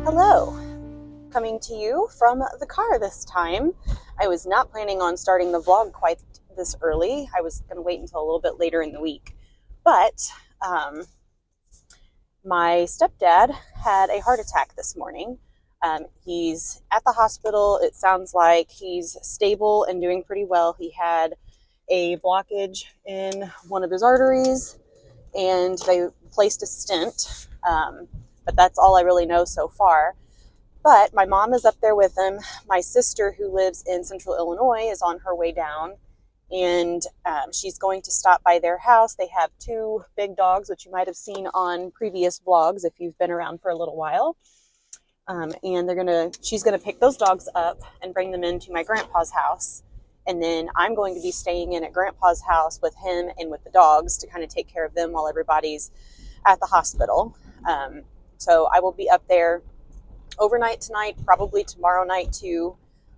Hello, coming to you from the car this time. I was not planning on starting the vlog quite this early. I was going to wait until a little bit later in the week. But my stepdad had a heart attack this morning. He's at the hospital. It sounds like he's stable and doing pretty well. He had a blockage in one of his arteries and they placed a stint. But that's all I really know so far. But my mom is up there with him. My sister, who lives in Central Illinois, is on her way down, and she's going to stop by their house. They have two big dogs, which you might have seen on previous vlogs if you've been around for a little while. And she's gonna pick those dogs up and bring them into my grandpa's house. And then I'm going to be staying in at grandpa's house with him and with the dogs to kind of take care of them while everybody's at the hospital. So I will be up there overnight tonight, probably tomorrow night too,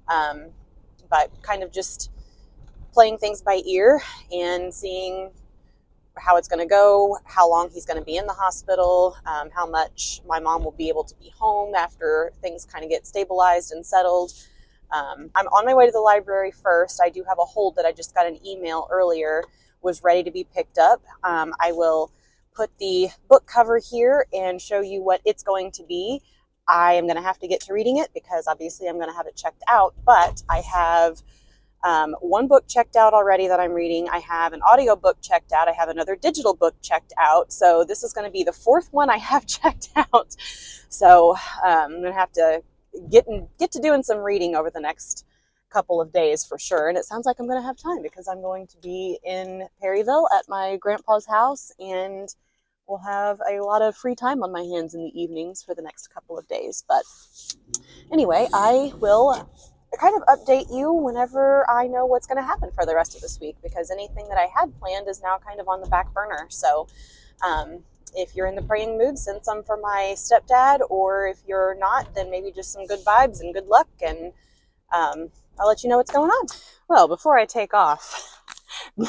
but kind of just playing things by ear and seeing how it's going to go, how long he's going to be in the hospital, how much my mom will be able to be home after things kind of get stabilized and settled. I'm on my way to the library first. I do have a hold that I just got an email earlier, was ready to be picked up. I will put the book cover here and show you what it's going to be. I am going to have to get to reading it because obviously I'm going to have it checked out, but I have one book checked out already that I'm reading. I have an audio book checked out. I have another digital book checked out. So this is going to be the fourth one I have checked out. So I'm going to have to get to doing some reading over the next couple of days for sure. And it sounds like I'm going to have time because I'm going to be in Perryville at my grandpa's house, and we'll have a lot of free time on my hands in the evenings for the next couple of days. But anyway, I will kind of update you whenever I know what's going to happen for the rest of this week, because anything that I had planned is now kind of on the back burner. So if you're in the praying mood, send some for my stepdad, or if you're not, then maybe just some good vibes and good luck, and I'll let you know what's going on. Well, before I take off,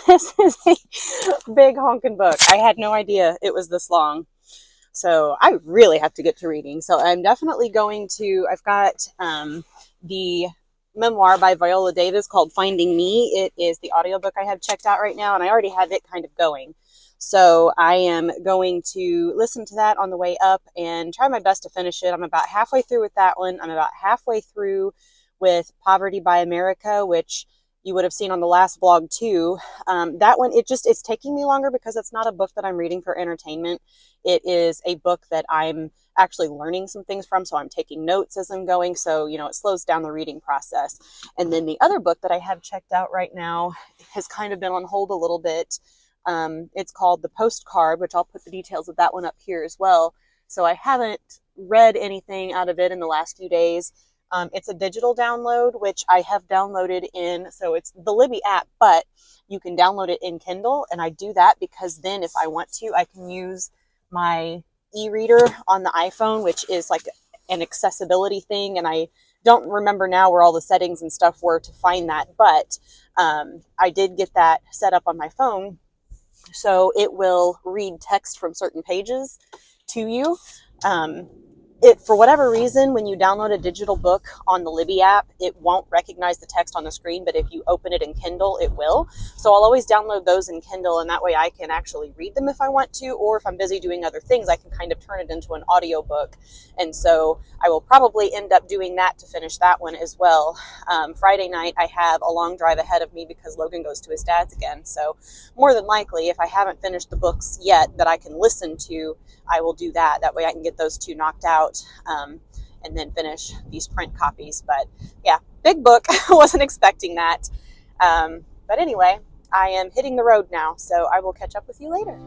this is a big honking book. I had no idea it was this long. So I really have to get to reading. So I'm definitely going to, I've got the memoir by Viola Davis called Finding Me. It is the audiobook I have checked out right now, and I already have it kind of going. So I am going to listen to that on the way up and try my best to finish it. I'm about halfway through with that one. I'm about halfway through with Poverty by America, which you would have seen on the last vlog too. That one, it's taking me longer because it's not a book that I'm reading for entertainment. It is a book that I'm actually learning some things from, so I'm taking notes as I'm going, so it slows down the reading process. And then the other book that I have checked out right now has kind of been on hold a little bit. It's called The Postcard, which I'll put the details of that one up here as well. So I haven't read anything out of it in the last few days. It's a digital download, which I have downloaded in, so it's the Libby app, but you can download it in Kindle, and I do that because then if I want to, I can use my e-reader on the iPhone, which is like an accessibility thing, and I don't remember now where all the settings and stuff were to find that, but I did get that set up on my phone, so it will read text from certain pages to you. it, for whatever reason, when you download a digital book on the Libby app, it won't recognize the text on the screen, but if you open it in Kindle, it will. So I'll always download those in Kindle, and that way I can actually read them if I want to, or if I'm busy doing other things, I can kind of turn it into an audiobook. And so I will probably end up doing that to finish that one as well. Friday night, I have a long drive ahead of me because Logan goes to his dad's again. So more than likely, if I haven't finished the books yet that I can listen to, I will do that. That way I can get those two knocked out, and then finish these print copies. But yeah, big book. I wasn't expecting that. But anyway, I am hitting the road now, so I will catch up with you later.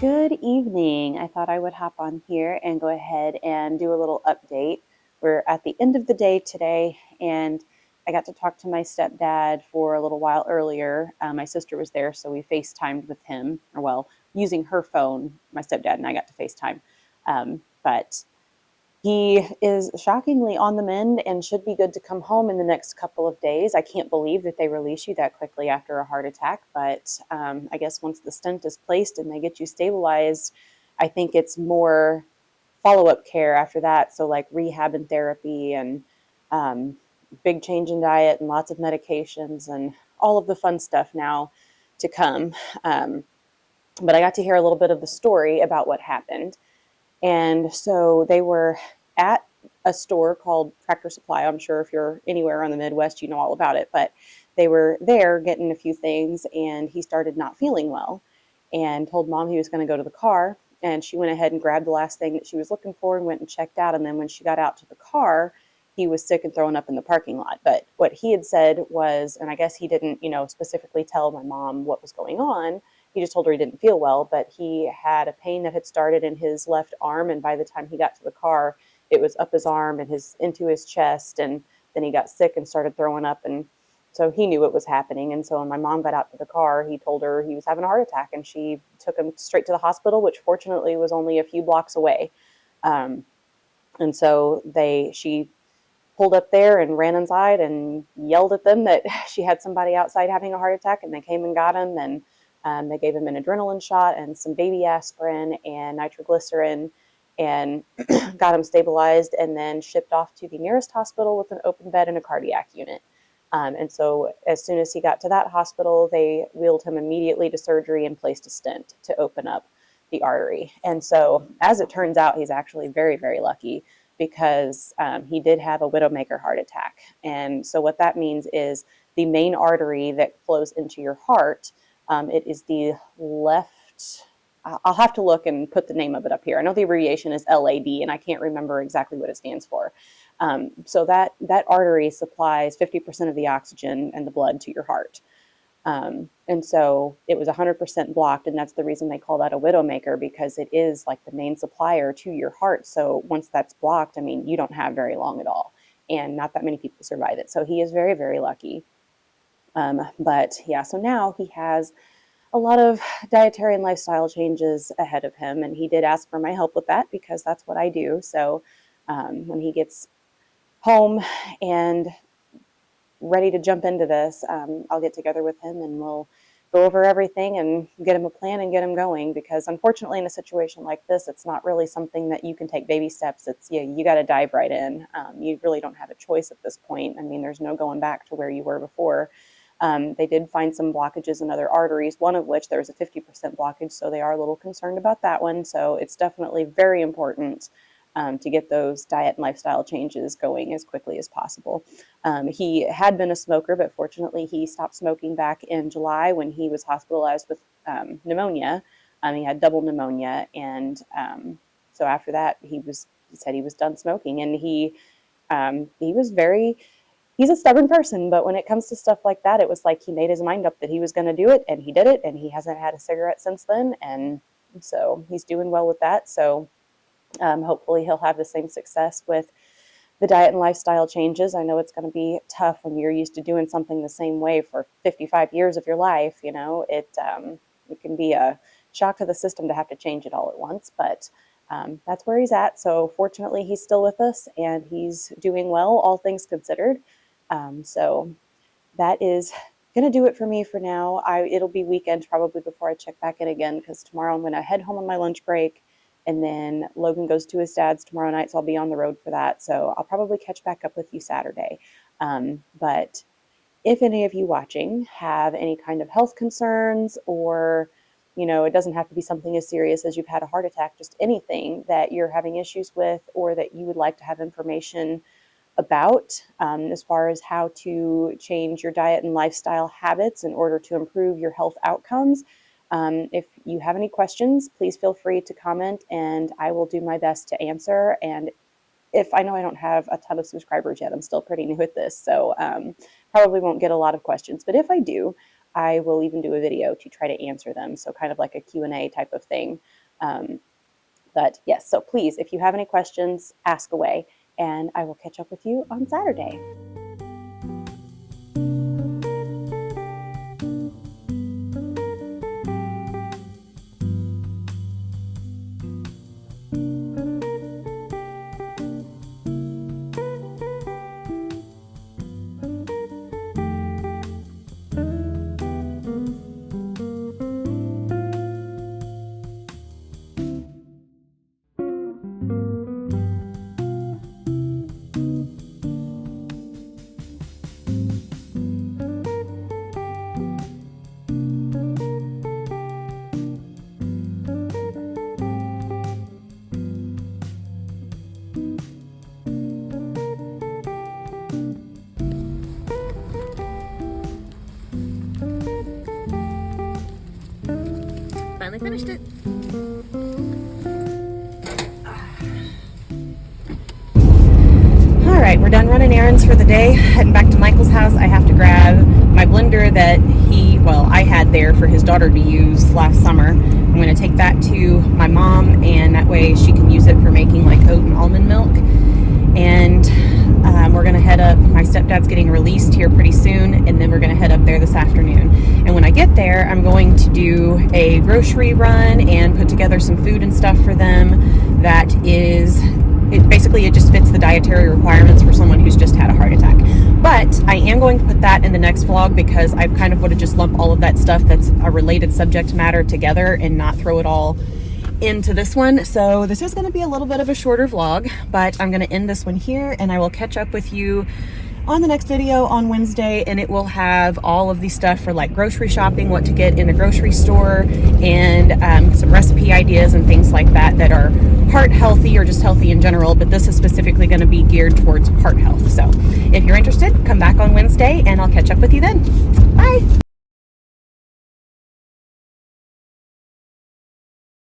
Good evening. I thought I would hop on here and go ahead and do a little update. We're at the end of the day today, and I got to talk to my stepdad for a little while earlier. My sister was there, so we FaceTimed with him, or well, using her phone. My stepdad and I got to FaceTime. But he is shockingly on the mend and should be good to come home in the next couple of days. I can't believe that they release you that quickly after a heart attack, but I guess once the stent is placed and they get you stabilized, I think it's more follow-up care after that. So like rehab and therapy and um, big change in diet and lots of medications and all of the fun stuff now to come. But I got to hear a little bit of the story about what happened. And so they were at a store called Tractor Supply. I'm sure if you're anywhere on the Midwest, you know all about it. But they were there getting a few things, and he started not feeling well and told mom he was going to go to the car. And she went ahead and grabbed the last thing that she was looking for and went and checked out. And then when she got out to the car, he was sick and throwing up in the parking lot. But what he had said was, and I guess he didn't, specifically tell my mom what was going on. He just told her he didn't feel well, but he had a pain that had started in his left arm, and by the time he got to the car, it was up his arm and his into his chest, and then he got sick and started throwing up, and so he knew what was happening. And so when my mom got out to the car, he told her he was having a heart attack, and she took him straight to the hospital, which fortunately was only a few blocks away. Um, and so she pulled up there and ran inside and yelled at them that she had somebody outside having a heart attack, and they came and got him, and they gave him an adrenaline shot and some baby aspirin and nitroglycerin and got him stabilized, and then shipped off to the nearest hospital with an open bed and a cardiac unit. And so as soon as he got to that hospital, they wheeled him immediately to surgery and placed a stent to open up the artery. And so as it turns out, he's actually very, very lucky because he did have a widowmaker heart attack. And so what that means is the main artery that flows into your heart, it is the left. I'll have to look and put the name of it up here. I know the abbreviation is LAD, and I can't remember exactly what it stands for. So that artery supplies 50% of the oxygen and the blood to your heart. And so it was 100% blocked, and that's the reason they call that a widowmaker, because it is like the main supplier to your heart. So once that's blocked, I mean, you don't have very long at all, and not that many people survive it. So he is very, very lucky. But yeah, so now he has a lot of dietary and lifestyle changes ahead of him, and he did ask for my help with that because that's what I do. So when he gets home and ready to jump into this, I'll get together with him and we'll go over everything and get him a plan and get him going, because unfortunately in a situation like this, it's not really something that you can take baby steps. It's, you got to dive right in. You really don't have a choice at this point. I mean, there's no going back to where you were before. They did find some blockages in other arteries, one of which there was a 50% blockage, so they are a little concerned about that one. So it's definitely very important to get those diet and lifestyle changes going as quickly as possible. He had been a smoker, but fortunately he stopped smoking back in July when he was hospitalized with pneumonia. He had double pneumonia, and so after that he said he was done smoking, and he was very, he's a stubborn person, but when it comes to stuff like that, it was like he made his mind up that he was going to do it, and he did it, and he hasn't had a cigarette since then, and so he's doing well with that. So hopefully he'll have the same success with the diet and lifestyle changes. I know it's going to be tough when you're used to doing something the same way for 55 years of your life. It can be a shock to the system to have to change it all at once, but that's where he's at. So fortunately, he's still with us and he's doing well, all things considered. So that is going to do it for me for now. It'll be weekend probably before I check back in again, because tomorrow I'm going to head home on my lunch break. And then Logan goes to his dad's tomorrow night, so I'll be on the road for that. So I'll probably catch back up with you Saturday. But if any of you watching have any kind of health concerns, or, it doesn't have to be something as serious as you've had a heart attack, just anything that you're having issues with or that you would like to have information about, as far as how to change your diet and lifestyle habits in order to improve your health outcomes. If you have any questions, please feel free to comment and I will do my best to answer. And if I know I don't have a ton of subscribers yet, I'm still pretty new at this, so probably won't get a lot of questions. But if I do, I will even do a video to try to answer them. So kind of like a Q&A type of thing. But yes, so please, if you have any questions, ask away, and I will catch up with you on Saturday. Finally finished it. All right, we're done running errands for the day. Heading back to Michael's house. I have to grab my blender that I had there for his daughter to use last summer. I'm going to take that to my mom, and that way she can use it for making like oat and almond milk. And we're going to head up. My stepdad's getting released here pretty soon, and then we're going to head up there this afternoon. And when I get there, I'm going to do a grocery run and put together some food and stuff for them that is, it just fits the dietary requirements for someone who's just had a heart attack. But I am going to put that in the next vlog, because I kind of want to just lump all of that stuff that's a related subject matter together and not throw it all into this one. So this is going to be a little bit of a shorter vlog, but I'm going to end this one here, and I will catch up with you on the next video on Wednesday, and it will have all of the stuff for like grocery shopping, what to get in the grocery store, and some recipe ideas and things like that that are heart healthy or just healthy in general, but this is specifically going to be geared towards heart health. So if you're interested, come back on Wednesday and I'll catch up with you then. Bye.